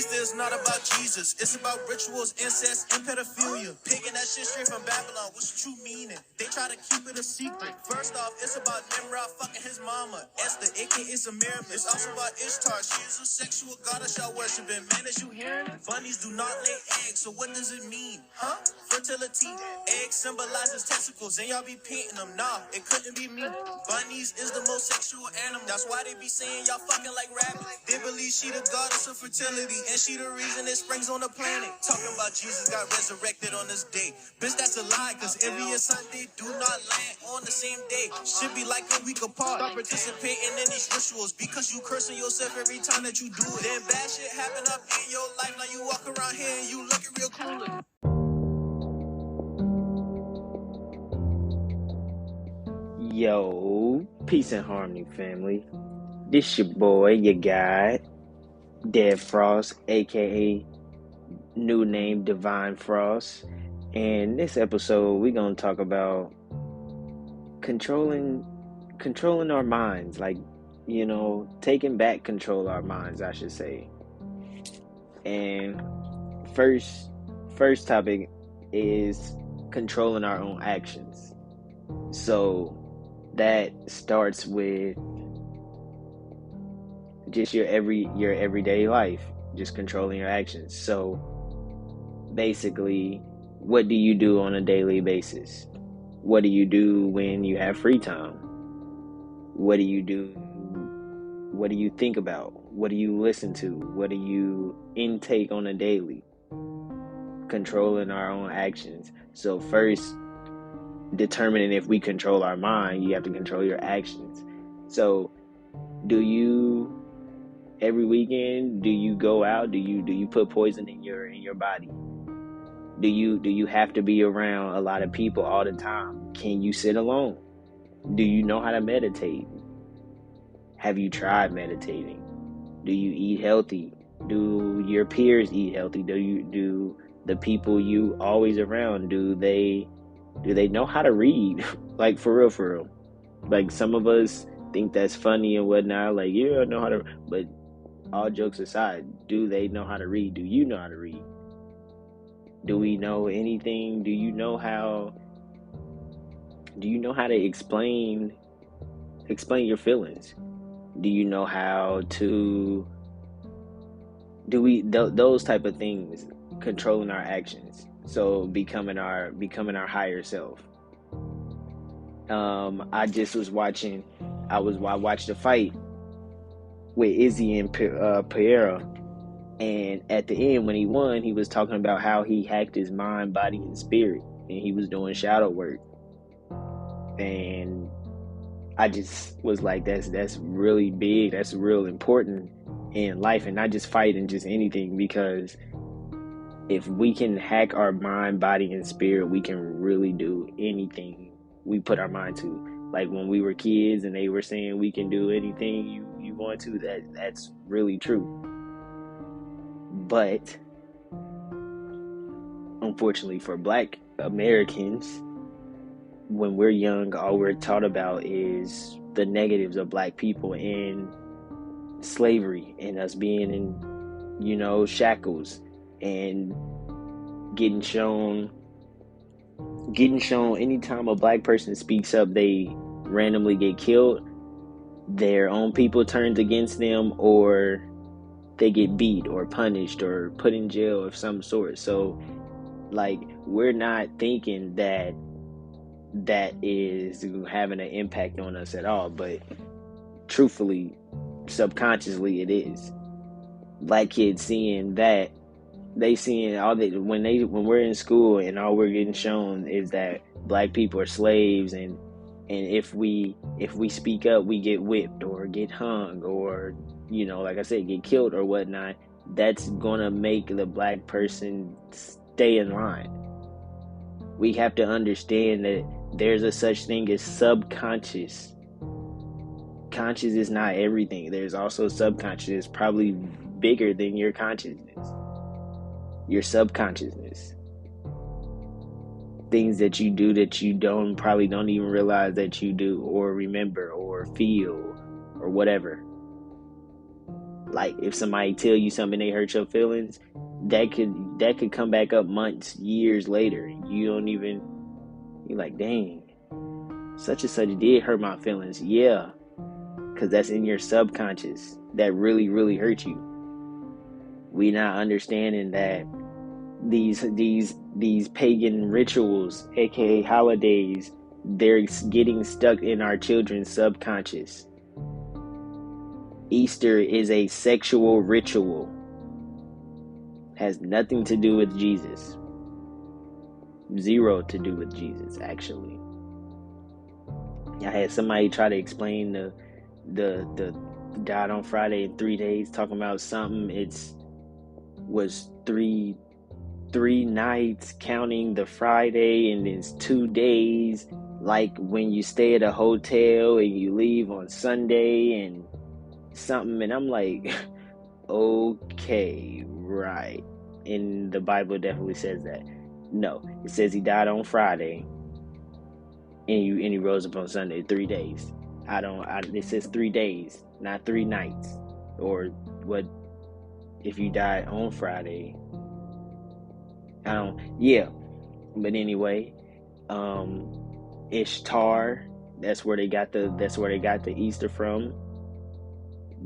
Easter is not about Jesus. It's about rituals, incest, and pedophilia. Picking that shit straight from Babylon. What's the true meaning? They try to keep it a secret. First off, it's about Nimrod fucking his mama, Esther, aka Semiramis. It's also about Ishtar. She is a sexual goddess y'all worshiping. Man, as you hearing? Bunnies do not lay eggs, so what does it mean? Huh? Fertility. Eggs symbolizes testicles, and y'all be painting them. Nah, it couldn't be me. Bunnies is the most sexual animal. That's why they be saying y'all fucking like rabbits. They believe she the goddess of fertility, and she the reason it springs on the planet. Talking about Jesus got resurrected on this day. Bitch, that's a lie, cause every year Sunday do not land on the same day. Should be like a week apart. Stop participating in these rituals because you cursing yourself every time that you do it. Then bad shit happen up in your life. Now you walk around here and you looking real cool. Yo, peace and harmony, family. This your boy, your guy, Dead Frost, aka new name Divine Frost. And this episode, we're gonna talk about controlling our minds, like, taking back control of our minds, I should say. And first topic is controlling our own actions. So that starts with just your everyday life, just controlling your actions. So basically, what do you do on a daily basis? What do you do when you have free time? What do you do? What do you think about? What do you listen to? What do you intake on a daily? Controlling our own actions. So first, determining if we control our mind, you have to control your actions. So do you every weekend, do you go out? Do you put poison in your body? Do you have to be around a lot of people all the time? Can you sit alone? Do you know how to meditate? Have you tried meditating? Do you eat healthy? Do your peers eat healthy? Do the people you always around, do they know how to read? Like, for real. Like, some of us think that's funny and whatnot. Like, you don't know how to, but all jokes aside, do they know how to read? Do you know how to read? Do we know anything? Do you know how to explain your feelings? Do you know how to those type of things, controlling our actions? So becoming our higher self. I watched a fight with Izzy and Pereira, and at the end, when he won, he was talking about how he hacked his mind, body, and spirit, and he was doing shadow work. And I just was like, that's really big. That's real important in life, and not just fighting, just anything. Because if we can hack our mind, body, and spirit, we can really do anything we put our mind to. Like when we were kids and they were saying we can do anything you want to, that's really true. But unfortunately for Black Americans, when we're young, all we're taught about is the negatives of Black people and slavery and us being in, shackles, and getting shown anytime a Black person speaks up, they randomly get killed, their own people turns against them, or they get beat or punished or put in jail of some sort. So, like, we're not thinking that is having an impact on us at all, but truthfully, subconsciously, it is. Black kids seeing that, they seeing all that when we're in school, and all we're getting shown is that Black people are slaves, and if we speak up, we get whipped or get hung, or like I said, get killed or whatnot. That's gonna make the Black person stay in line. We have to understand that there's a such thing as subconscious. Conscious is not everything. There's also subconscious. It's probably bigger than your consciousness. Your subconsciousness. Things that you do that you probably don't even realize that you do, or remember, or feel, or whatever. Like if somebody tell you something, they hurt your feelings, that could come back up months, years later. You don't even, you're like, dang, such and such did hurt my feelings. Yeah, because that's in your subconscious. That really, really hurt you. We not understanding that these pagan rituals, aka holidays, they're getting stuck in our children's subconscious. Easter is a sexual ritual. Has nothing to do with Jesus. Zero to do with Jesus, actually. I had somebody try to explain the died on Friday in 3 days, talking about something. Was three nights counting the Friday, and it's 2 days, like when you stay at a hotel and you leave on Sunday and something. And I'm like, okay, right. And the Bible definitely says that. No, it says he died on Friday and he rose up on Sunday. 3 days. It says 3 days, not 3 nights. Or what if you died on Friday? Yeah. But anyway, Ishtar, that's where they got the Easter from.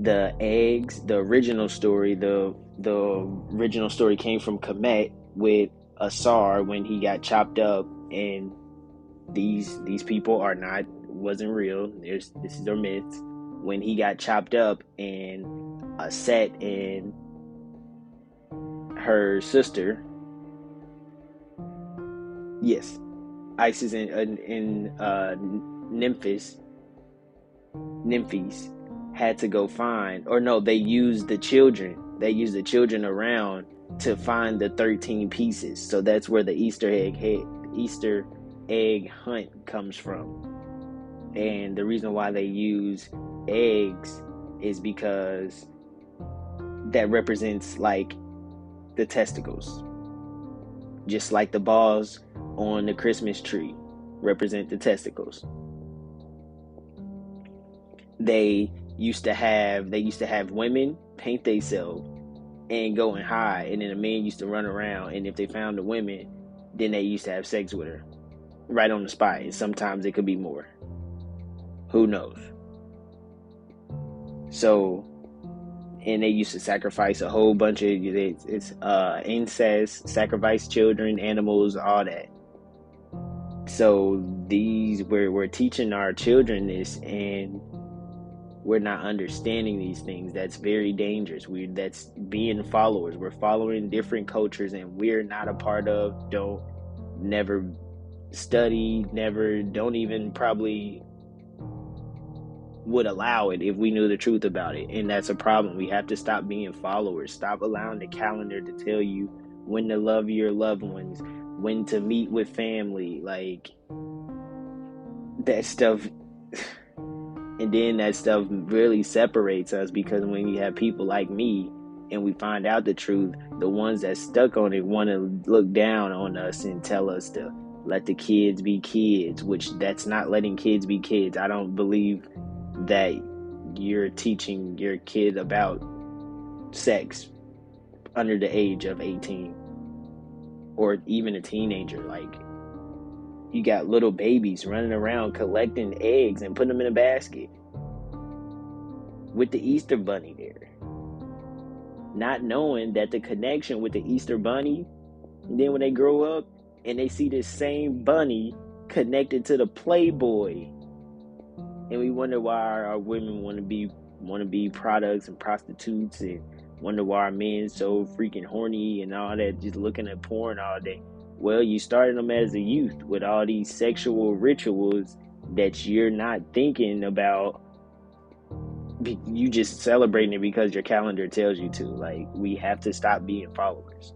The eggs, the original story came from Kemet with Asar when he got chopped up, and these people wasn't real. This is their myths. When he got chopped up, and Set and her sister, yes, Isis and Nymphis had to go find, or no, they used the children around to find the 13 pieces. So that's where the Easter egg hunt comes from. And the reason why they use eggs is because that represents like the testicles, just like the balls on the Christmas tree represent the testicles. They used to have women paint themselves and go and hide, and then the men used to run around, and if they found the women, then they used to have sex with her right on the spot. And sometimes it could be more, who knows. So, and they used to sacrifice a whole bunch of incest, sacrifice children, animals, all that. So we're teaching our children this, and we're not understanding these things. That's very dangerous. That's being followers. We're following different cultures, and we're not a part of. Never study, don't even probably would allow it if we knew the truth about it. And that's a problem. We have to stop being followers. Stop allowing the calendar to tell you when to love your loved ones, when to meet with family, like that stuff. And then that stuff really separates us, because when you have people like me and we find out the truth, the ones that stuck on it want to look down on us and tell us to let the kids be kids, which that's not letting kids be kids. I don't believe that you're teaching your kid about sex under the age of 18 or even a teenager. Like, you got little babies running around collecting eggs and putting them in a basket with the Easter bunny there, not knowing that the connection with the Easter bunny, and then when they grow up and they see this same bunny connected to the Playboy, and we wonder why our women want to be products and prostitutes, and wonder why our men so freaking horny and all that, just looking at porn all day. Well, you started them as a youth with all these sexual rituals that you're not thinking about. You just celebrating it because your calendar tells you to. Like, we have to stop being followers.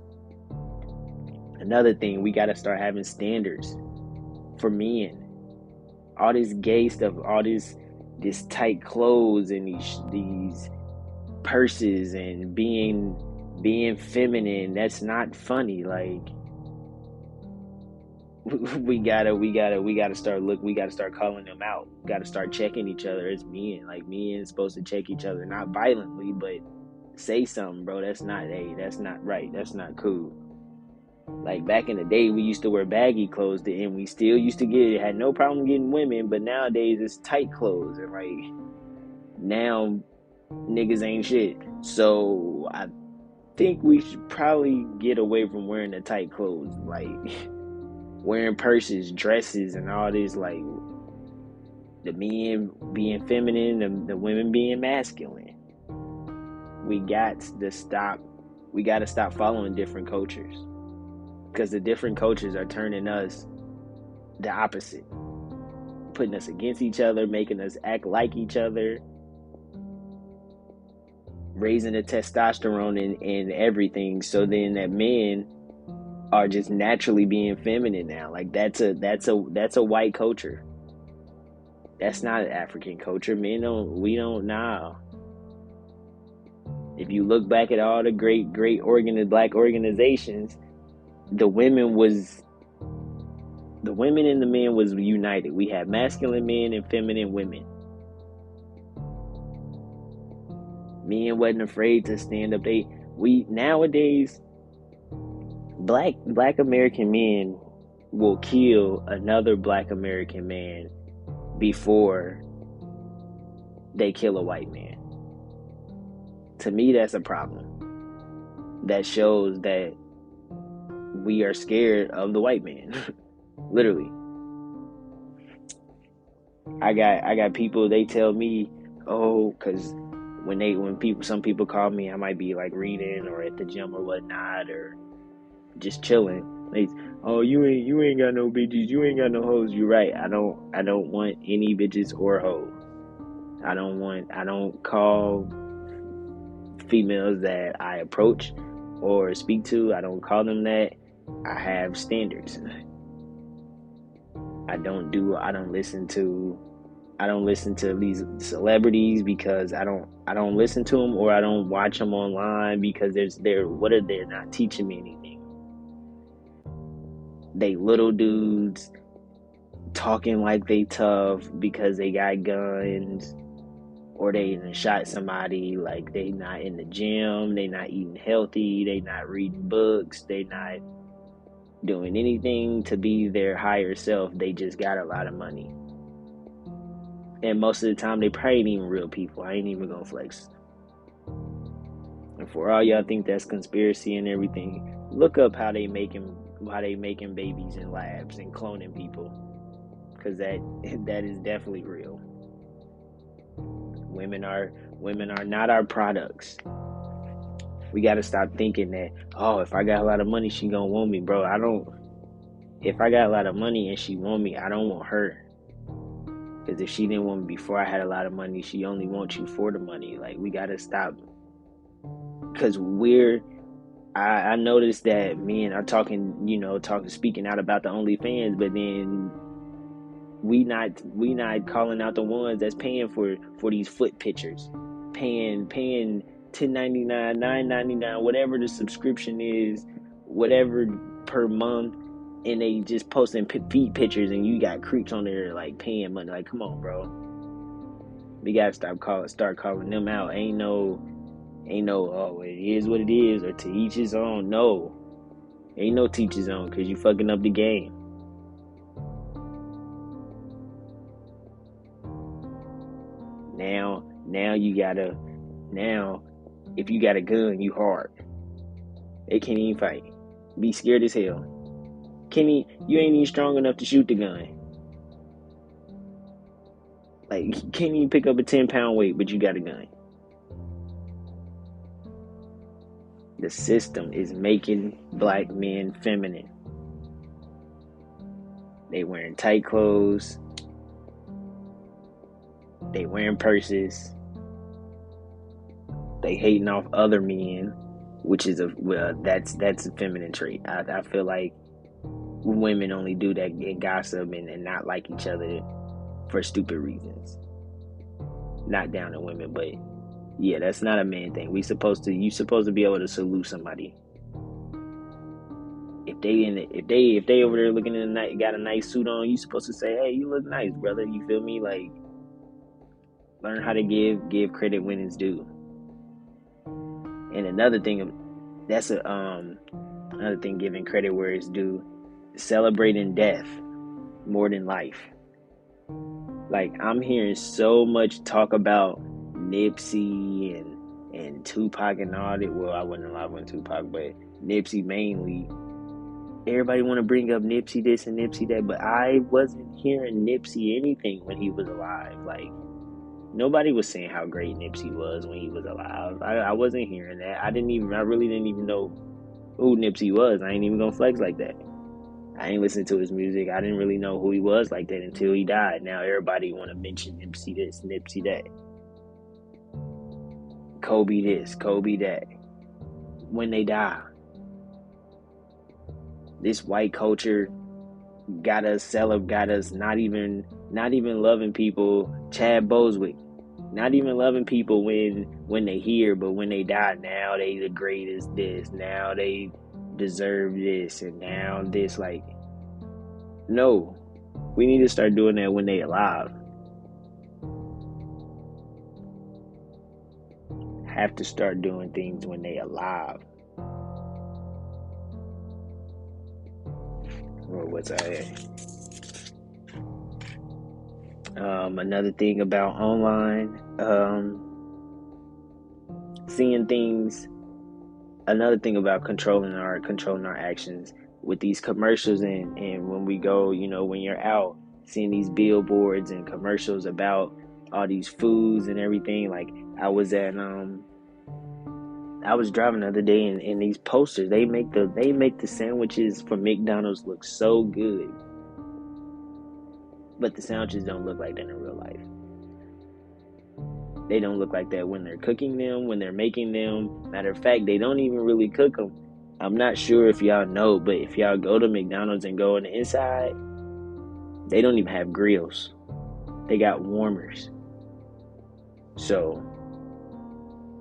Another thing, we got to start having standards for men. All this gay stuff, all this tight clothes and these purses and being feminine, that's not funny. Like, we gotta start calling them out. We gotta start checking each other as men. Like, men supposed to check each other, not violently, but say something, bro. That's not right. That's not cool. Like back in the day, we used to wear baggy clothes, and we still used to had no problem getting women. But nowadays, it's tight clothes, and like now, niggas ain't shit. So I think we should probably get away from wearing the tight clothes, like wearing purses, dresses, and all this. Like the men being feminine, the women being masculine. We got to stop. We got to stop following different cultures, because the different cultures are turning us the opposite, putting us against each other, making us act like each other, raising the testosterone in everything. So then that men are just naturally being feminine now. Like that's a white culture. That's not an African culture. We don't now. If you look back at all the great black organizations, the women and the men was united. We had masculine men and feminine women. Men wasn't afraid to stand up. Nowadays, black American men will kill another black American man before they kill a white man. To me, that's a problem. That shows that we are scared of the white man. Literally. I got people, they tell me, oh, because some people call me, I might be like reading or at the gym or whatnot, or just chilling. Oh, you ain't got no bitches, you ain't got no hoes. You're right. I don't want any bitches or hoes. I don't call females that I approach or speak to, I don't call them that. I have standards. I don't listen to these celebrities because I don't listen to them, or I don't watch them online because they're not teaching me anything. They little dudes talking like they tough because they got guns, or they done shot somebody. Like they not in the gym, they not eating healthy, they not reading books, they not doing anything to be their higher self. They just got a lot of money. And most of the time, they probably ain't even real people. I ain't even gonna flex. And for all y'all think that's conspiracy and everything, look up how they making babies in labs and cloning people, because that is definitely real. Women are not our products. We gotta stop thinking that, oh, if I got a lot of money, she gonna want me, bro. If I got a lot of money and she want me, I don't want her. Because if she didn't want me before I had a lot of money, she only wants you for the money. Like, we gotta stop. Because I noticed that men are speaking out about the OnlyFans, but then we not calling out the ones that's paying for these foot pictures, paying $10.99, $9.99, whatever the subscription is, whatever per month, and they just posting feet pictures, and you got creeps on there like paying money. Like, come on, bro. We gotta start calling them out. Ain't no oh, it is what it is, or to each his own. No, ain't no teach his own, because you fucking up the game. Now if you got a gun, you hard. They can't even fight. Be scared as hell. You ain't even strong enough to shoot the gun. Like, you can't even pick up a 10-pound weight, but you got a gun. The system is making black men feminine. They wearing tight clothes. They wearing purses. They hating off other men, which is that's a feminine trait. I feel like women only do that and gossip and not like each other for stupid reasons. Not down to women, but yeah, that's not a man thing. You supposed to be able to salute somebody. If they over there looking in the night, got a nice suit on, you supposed to say, hey, you look nice, brother. You feel me? Like, learn how to give credit when it's due. And another thing, that's another thing, giving credit where it's due, celebrating death more than life. Like, I'm hearing so much talk about Nipsey and Tupac and all that. Well, I wasn't alive when Tupac, but Nipsey mainly. Everybody want to bring up Nipsey this and Nipsey that, but I wasn't hearing Nipsey anything when he was alive. Like, nobody was saying how great Nipsey was when he was alive. I wasn't hearing that. I really didn't even know who Nipsey was. I ain't even gonna flex like that. I ain't listened to his music. I didn't really know who he was like that until he died. Now everybody want to mention Nipsey this, Nipsey that, Kobe this, Kobe that. When they die, this white culture got us not even loving people. Chad Boswick, not even loving people when they hear, but when they die, now they the greatest this, now they deserve this, and now this. Like, no, we need to start doing that when they alive. Have to start doing things when they alive. Or what's I at? Another thing about online, seeing things. Another thing about controlling our actions with these commercials, and when we go, when you're out, seeing these billboards and commercials about all these foods and everything. Like, I was driving the other day, and these posters, they make the sandwiches from McDonald's look so good, but the sandwiches don't look like that in real life. They don't look like that when they're cooking them, when they're making them. Matter of fact, they don't even really cook them. I'm not sure if y'all know, but if y'all go to McDonald's and go on the inside, they don't even have grills. They got warmers. So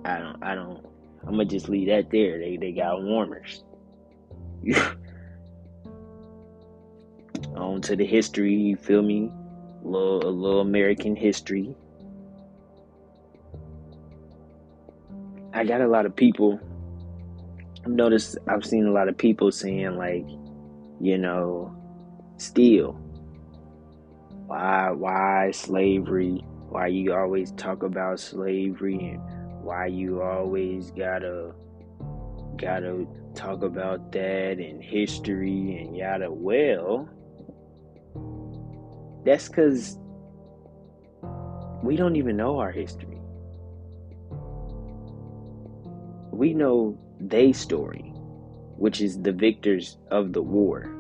I'm gonna just leave that there. They got warmers. On to the history, you feel me? A little American history. I got a lot of people. I've seen a lot of people saying, like, still, why slavery? Why you always talk about slavery, and why you always gotta talk about that and history and yada. Well, that's because we don't even know our history. We know their story, which is the victors of the war.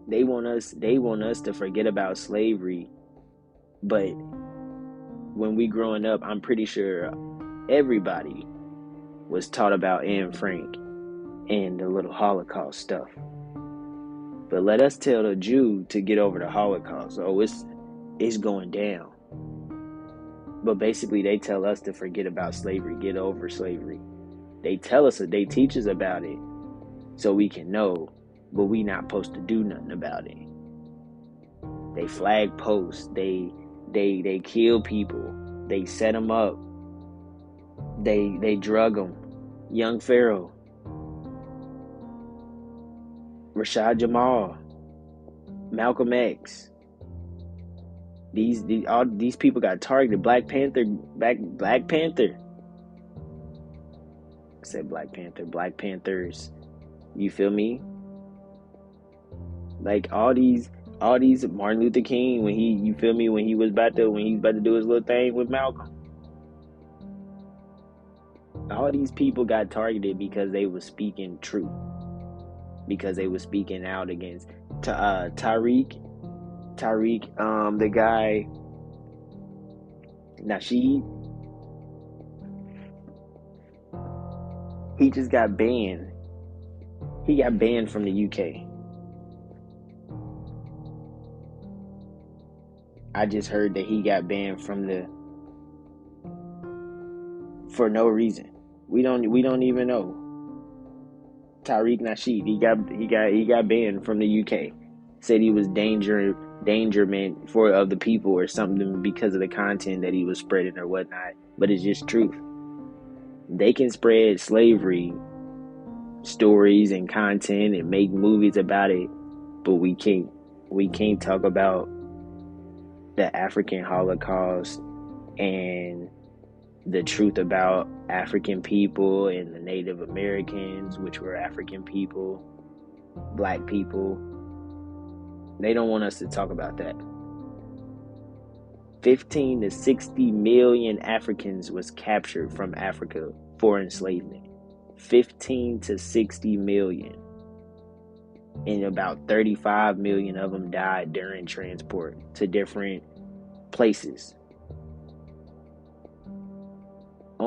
They want us to forget about slavery, but when we growing up, I'm pretty sure everybody was taught about Anne Frank and the little Holocaust stuff. But let us tell the Jew to get over the Holocaust. Oh, it's going down. But basically, they tell us to forget about slavery, get over slavery. They teach us about it so we can know, but we not supposed to do nothing about it. They flag posts. They kill people. They set them up. They drug them. Young Pharaoh, Rashad Jamal, Malcolm X. All these people got targeted. Black Panther. I said Black Panther. Black Panthers. You feel me? Like, all these Martin Luther King, when he was about to do his little thing with Malcolm. All these people got targeted because they were speaking truth. Because they were speaking out against Tariq, the guy, Nasheed. He just got banned. He got banned from the UK. I just heard that he got banned for no reason. We don't even know. Tariq Nasheed, he got banned from the UK. Said he was endangerment for of the people or something because of the content that he was spreading or whatnot, but it's just truth. They can spread slavery stories and content and make movies about it, but we can't talk about the African Holocaust and the truth about African people and the Native Americans, which were African people, black people. They don't want us to talk about that. 15 to 60 million Africans was captured from Africa for enslavement. 15 to 60 million. And about 35 million of them died during transport to different places. I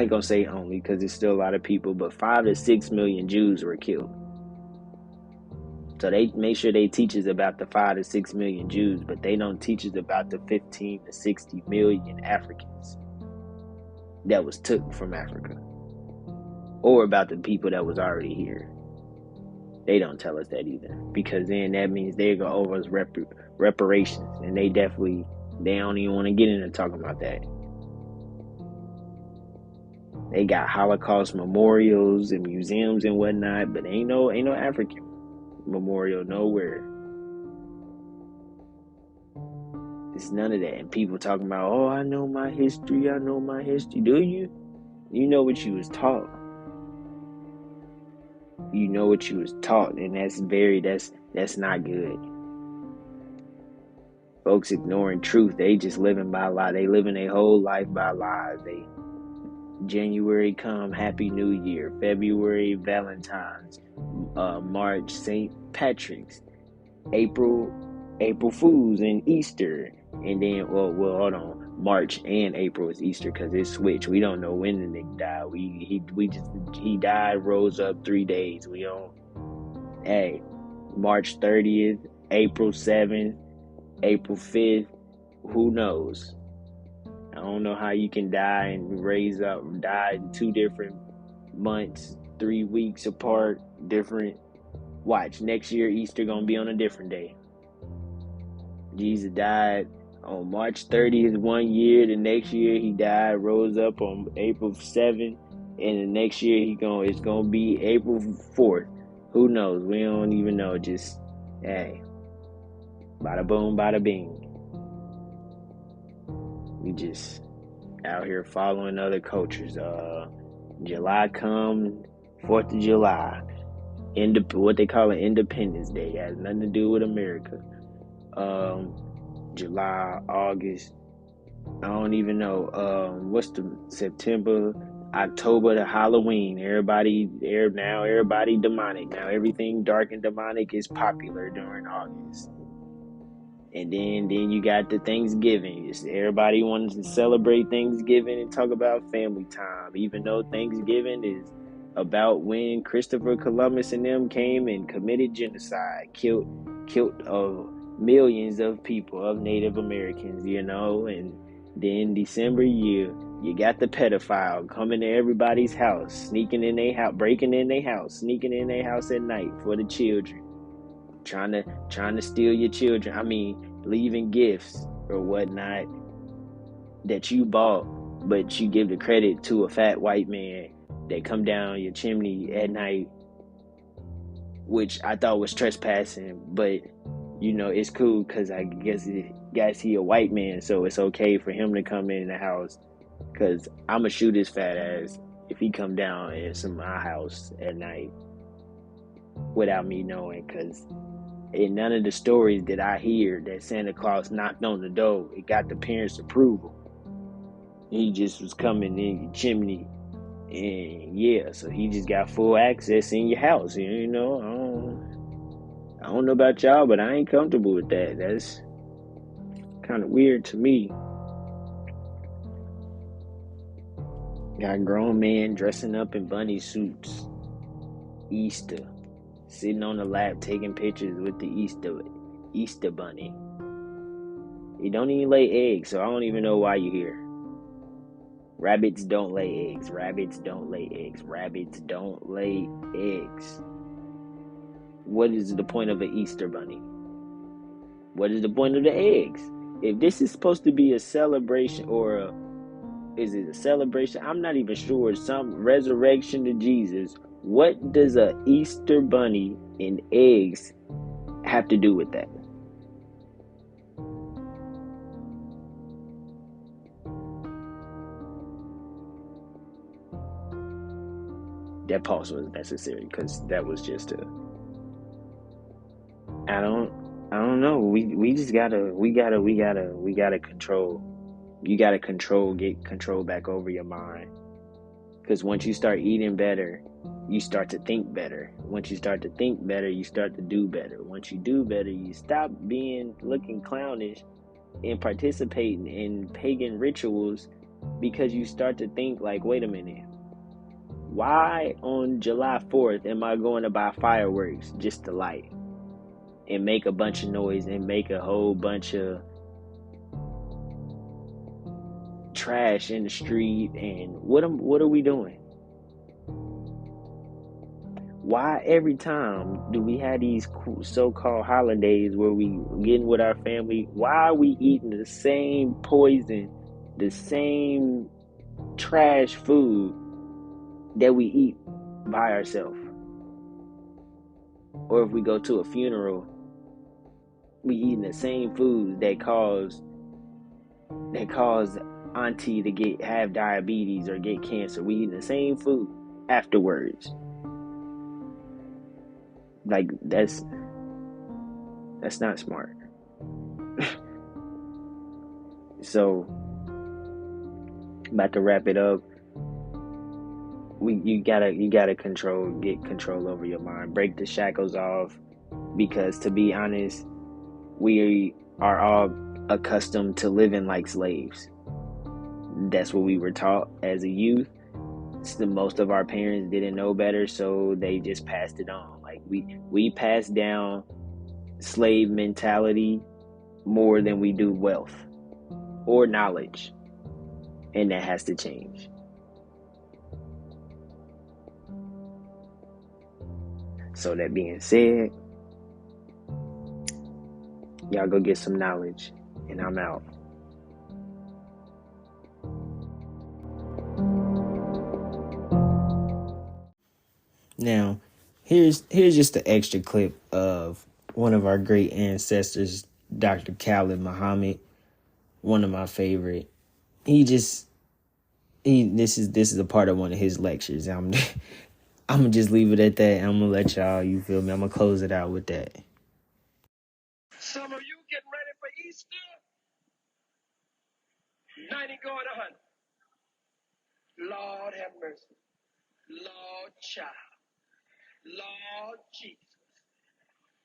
ain't gonna say only because there's still a lot of people, but 5 to 6 million Jews were killed. So they make sure they teach us about the 5 to 6 million Jews, but they don't teach us about the 15 to 60 million Africans that was took from Africa, or about the people that was already here. They don't tell us that either, because then that means they're gonna owe us reparations, and they don't even want to get into talking about that. They got Holocaust memorials and museums and whatnot, but ain't no African memorial nowhere. It's none of that. And people talking about, oh, I know my history. Do you? You know what you was taught. You know what you was taught, and that's not good. Folks ignoring truth. They just living by a lie. They living their whole life by lies. January come, Happy New Year. February, Valentine's. March, St. Patrick's. April Fools and Easter. And then, hold on. March and April is Easter because it's switched. We don't know when the nigga died. He died, rose up 3 days. We don't. Hey, March 30th, April 7th, April 5th. Who knows? I don't know how you can die and die in 2 different months, 3 weeks apart, different. Watch, next year Easter gonna be on a different day. Jesus died on March 30th 1 year. The next year he died, rose up on April 7th, and the next year it's gonna be April 4th. Who knows? We don't even know. Just, hey, bada boom, bada bing. We just out here following other cultures. July come, 4th of July, what they call an Independence Day. It has nothing to do with America. July, August, I don't even know. What's the September, October to Halloween? Everybody demonic now. Everything dark and demonic is popular during August. And then you got the Thanksgiving. Everybody wants to celebrate Thanksgiving and talk about family time, even though Thanksgiving is about when Christopher Columbus and them came and committed genocide, killed millions of people, of Native Americans, and then December year, you got the pedophile coming to everybody's house, sneaking in their house, breaking in their house, sneaking in their house at night for the children. Trying to steal your children. I mean, leaving gifts or whatnot that you bought, but you give the credit to a fat white man that come down your chimney at night, which I thought was trespassing, but it's cool because I guess he a white man, so it's okay for him to come in the house, because I'ma shoot his fat ass if he come down into my house at night without me knowing, because in none of the stories did I hear that Santa Claus knocked on the door. It got the parents' approval. He just was coming in your chimney, and so he just got full access in your house. I don't know about y'all, but I ain't comfortable with that. That's kind of weird to me. Got grown men dressing up in bunny suits. Easter. Sitting on the lap taking pictures with the Easter bunny. He don't even lay eggs, so I don't even know why you're here. Rabbits don't lay eggs. Rabbits don't lay eggs. Rabbits don't lay eggs. What is the point of an Easter bunny? What is the point of the eggs? If this is supposed to be a celebration, or is it a celebration? I'm not even sure. Some resurrection to Jesus. What does a Easter bunny and eggs have to do with that? That pause was necessary because that was just a. I don't. I don't know. We just we gotta control. You gotta get control back over your mind. Because once you start eating better, you start to think better. Once you start to think better, you start to do better. Once you do better, you stop being looking clownish and participating in pagan rituals, because you start to think like, wait a minute, why on July 4th am I going to buy fireworks just to light and make a bunch of noise and make a whole bunch of trash in the street? And what are we doing? Why every time do we have these so-called holidays where we getting with our family? Why are we eating the same poison, the same trash food that we eat by ourselves? Or if we go to a funeral, we eating the same foods that cause auntie to have diabetes or get cancer. We eating the same food afterwards. Like that's not smart. So, about to wrap it up. You gotta get control over your mind. Break the shackles off, because to be honest, we are all accustomed to living like slaves. That's what we were taught as a youth. Most of our parents didn't know better, so they just passed it on. Like we passed down slave mentality more than we do wealth or knowledge, and that has to change. So that being said, y'all go get some knowledge, and I'm out. Now, here's just an extra clip of one of our great ancestors, Dr. Khalid Muhammad, one of my favorite. He just this is a part of one of his lectures. I'm gonna just leave it at that. I'm gonna let y'all, you feel me? I'm gonna close it out with that. Some of you getting ready for Easter, 90 going 100. Lord have mercy. Lord child. Lord Jesus.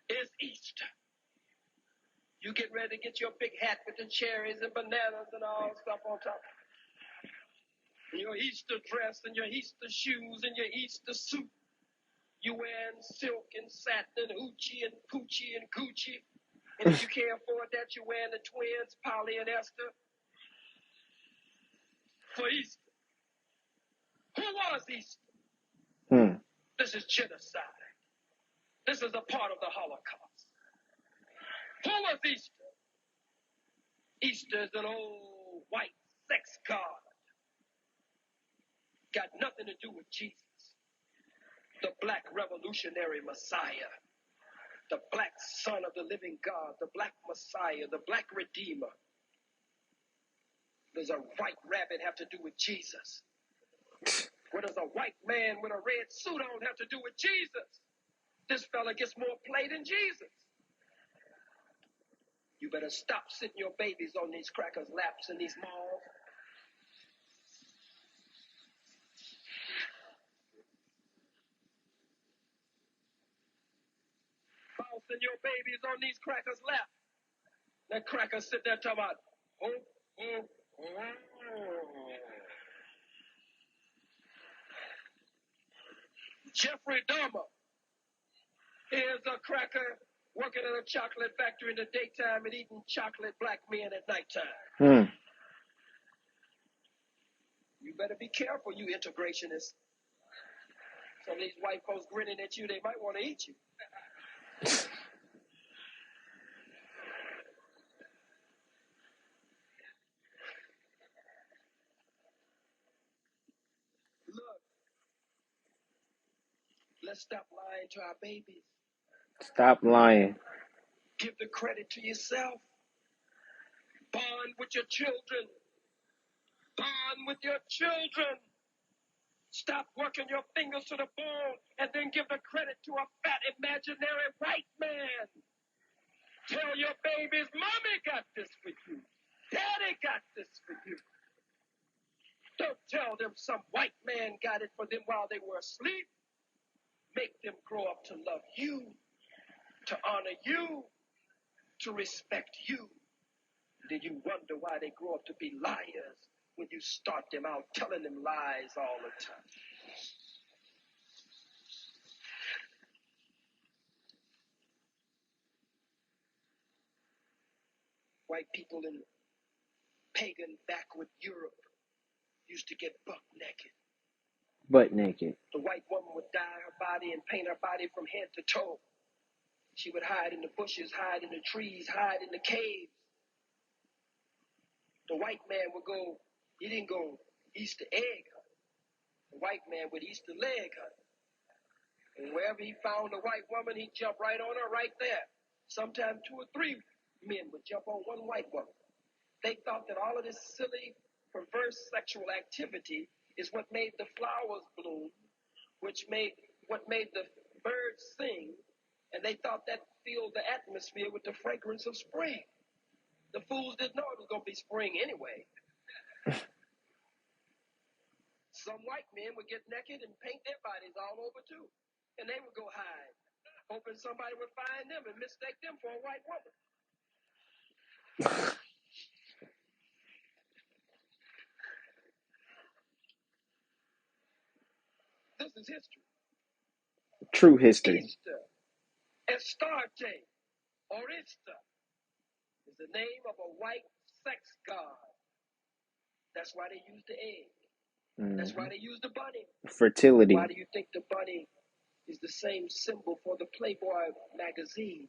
It's Easter. You get ready to get your big hat with the cherries and bananas and all stuff on top. And your Easter dress and your Easter shoes and your Easter suit. You wearing silk and satin and hoochie and poochie and Gucci. And if you can't afford that, you're wearing the twins, Polly and Esther, for Easter. Who was Easter? This is genocide. This is a part of the Holocaust. Who was Easter? Easter is an old white sex god. Got nothing to do with Jesus. The black revolutionary Messiah. The black son of the living God. The black Messiah. The black redeemer. Does a white rabbit have to do with Jesus? What does a white man with a red suit on have to do with Jesus? This fella gets more play than Jesus. You better stop sitting your babies on these crackers' laps in these malls. Bouncing your babies on these crackers' lap. That cracker sit there talking about, oh, oh, oh. Jeffrey Dahmer is a cracker working in a chocolate factory in the daytime and eating chocolate black men at nighttime. You better be careful, you integrationists. Some of these white folks grinning at you, they might want to eat you. Let's stop lying to our babies. Stop lying. Give the credit to yourself. Bond with your children. Bond with your children. Stop working your fingers to the bone and then give the credit to a fat imaginary white man. Tell your babies, Mommy got this for you. Daddy got this for you. Don't tell them some white man got it for them while they were asleep. Make them grow up to love you, to honor you, to respect you. Then you wonder why they grow up to be liars when you start them out telling them lies all the time. White people in pagan backward Europe used to get buck naked. Butt naked. The white woman would dye her body and paint her body from head to toe. She would hide in the bushes, hide in the trees, hide in the caves. The white man would go, he didn't go Easter egg hunt. The white man would Easter leg hunt. And wherever he found a white woman, he'd jump right on her right there. Sometimes 2 or 3 men would jump on one white woman. They thought that all of this silly, perverse sexual activity is what made the flowers bloom, what made the birds sing, and they thought that filled the atmosphere with the fragrance of spring. The fools didn't know it was going to be spring anyway. Some white men would get naked and paint their bodies all over too, and they would go hide, hoping somebody would find them and mistake them for a white woman. This is history. True history. Easter, Astarte, Orista, is the name of a white sex god. That's why they use the egg. That's why they use the bunny. Fertility. Why do you think the bunny is the same symbol for the Playboy magazine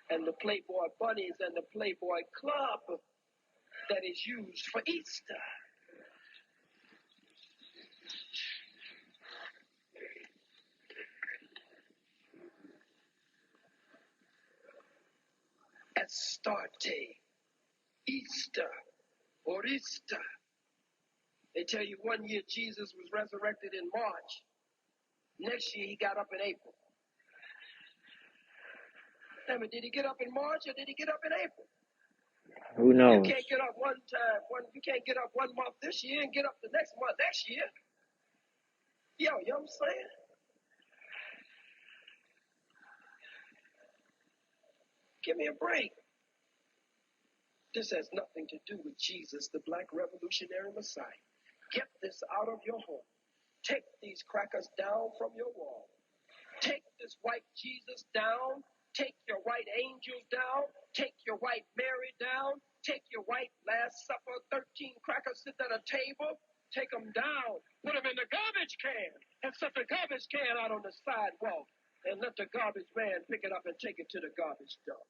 and the Playboy bunnies and the Playboy club that is used for Easter? Astarte, Easter, Orista. They tell you one year Jesus was resurrected in March. Next year he got up in April. I mean, did he get up in March or did he get up in April? Who knows? You can't get up one time. You can't get up 1 month this year and get up the next month next year. Yo, you know what I'm saying? Give me a break. This has nothing to do with Jesus, the Black Revolutionary Messiah. Get this out of your home. Take these crackers down from your wall. Take this white Jesus down. Take your white angels down. Take your white Mary down. Take your white Last Supper, 13 crackers sitting at a table. Take them down. Put them in the garbage can and set the garbage can out on the sidewalk and let the garbage man pick it up and take it to the garbage dump.